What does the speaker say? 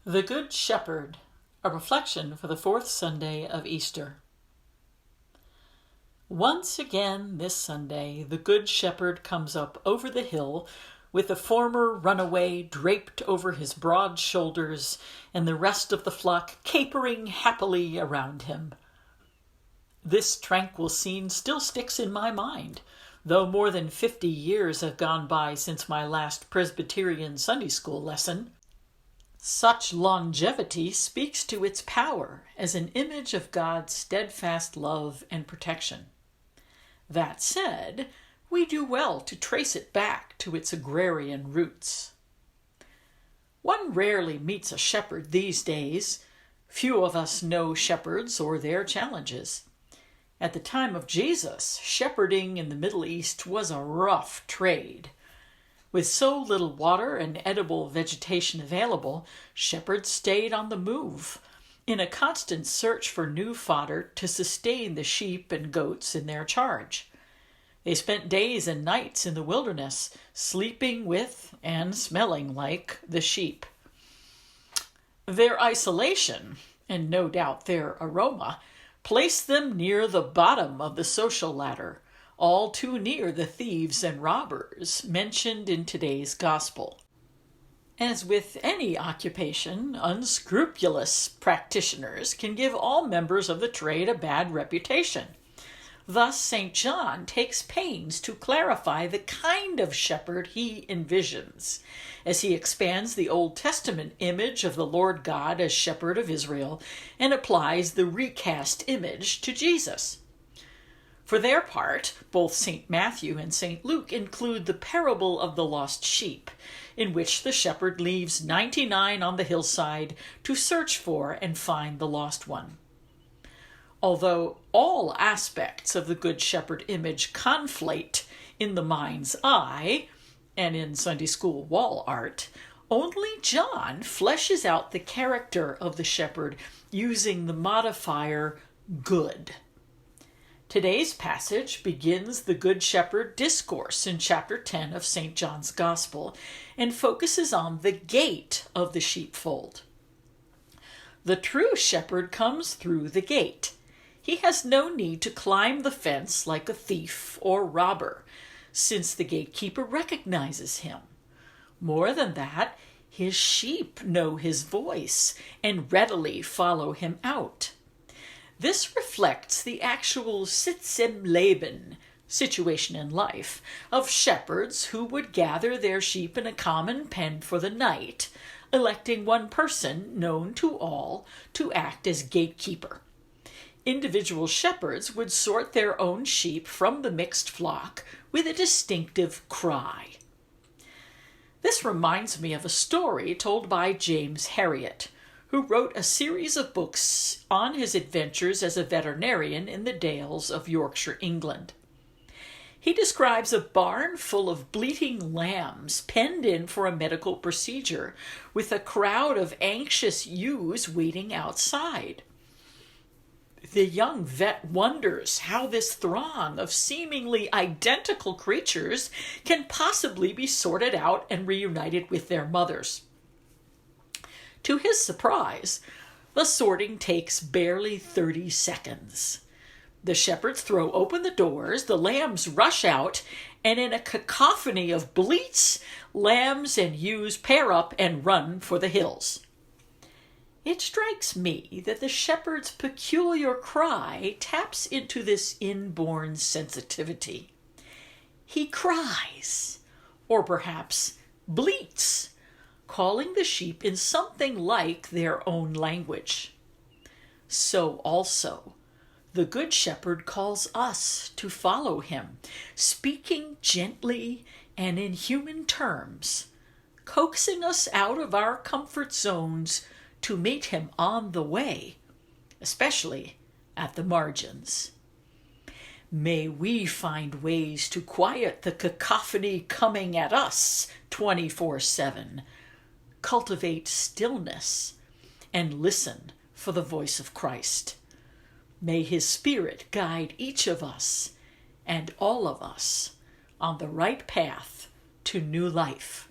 The Good Shepherd, a reflection for the fourth Sunday of Easter. Once again this Sunday, the Good Shepherd comes up over the hill with the former runaway draped over his broad shoulders and the rest of the flock capering happily around him. This tranquil scene still sticks in my mind, though more than 50 years have gone by since my last Presbyterian Sunday school lesson. Such longevity speaks to its power as an image of God's steadfast love and protection. That said, we do well to trace it back to its agrarian roots. One rarely meets a shepherd these days. Few of us know shepherds or their challenges. At the time of Jesus, shepherding in the Middle East was a rough trade. With so little water and edible vegetation available, shepherds stayed on the move, in a constant search for new fodder to sustain the sheep and goats in their charge. They spent days and nights in the wilderness, sleeping with and smelling like the sheep. Their isolation, and no doubt their aroma, placed them near the bottom of the social ladder, all too near the thieves and robbers mentioned in today's gospel. As with any occupation, unscrupulous practitioners can give all members of the trade a bad reputation. Thus, St. John takes pains to clarify the kind of shepherd he envisions, as he expands the Old Testament image of the Lord God as shepherd of Israel and applies the recast image to Jesus. For their part, both St. Matthew and St. Luke include the parable of the lost sheep, in which the shepherd leaves 99 on the hillside to search for and find the lost one. Although all aspects of the Good Shepherd image conflate in the mind's eye and in Sunday school wall art, only John fleshes out the character of the shepherd using the modifier good. Today's passage begins the Good Shepherd discourse in chapter 10 of St. John's Gospel and focuses on the gate of the sheepfold. The true shepherd comes through the gate. He has no need to climb the fence like a thief or robber, since the gatekeeper recognizes him. More than that, his sheep know his voice and readily follow him out. This reflects the actual Sitz im Leben, situation in life, of shepherds who would gather their sheep in a common pen for the night, electing one person, known to all, to act as gatekeeper. Individual shepherds would sort their own sheep from the mixed flock with a distinctive cry. This reminds me of a story told by James Herriot, who wrote a series of books on his adventures as a veterinarian in the Dales of Yorkshire, England. He describes a barn full of bleating lambs penned in for a medical procedure, with a crowd of anxious ewes waiting outside. The young vet wonders how this throng of seemingly identical creatures can possibly be sorted out and reunited with their mothers. To his surprise, the sorting takes barely 30 seconds. The shepherds throw open the doors, the lambs rush out, and in a cacophony of bleats, lambs and ewes pair up and run for the hills. It strikes me that the shepherd's peculiar cry taps into this inborn sensitivity. He cries, or perhaps bleats, calling the sheep in something like their own language. So also, the Good Shepherd calls us to follow him, speaking gently and in human terms, coaxing us out of our comfort zones to meet him on the way, especially at the margins. May we find ways to quiet the cacophony coming at us 24/7, cultivate stillness, and listen for the voice of Christ. May his Spirit guide each of us and all of us on the right path to new life.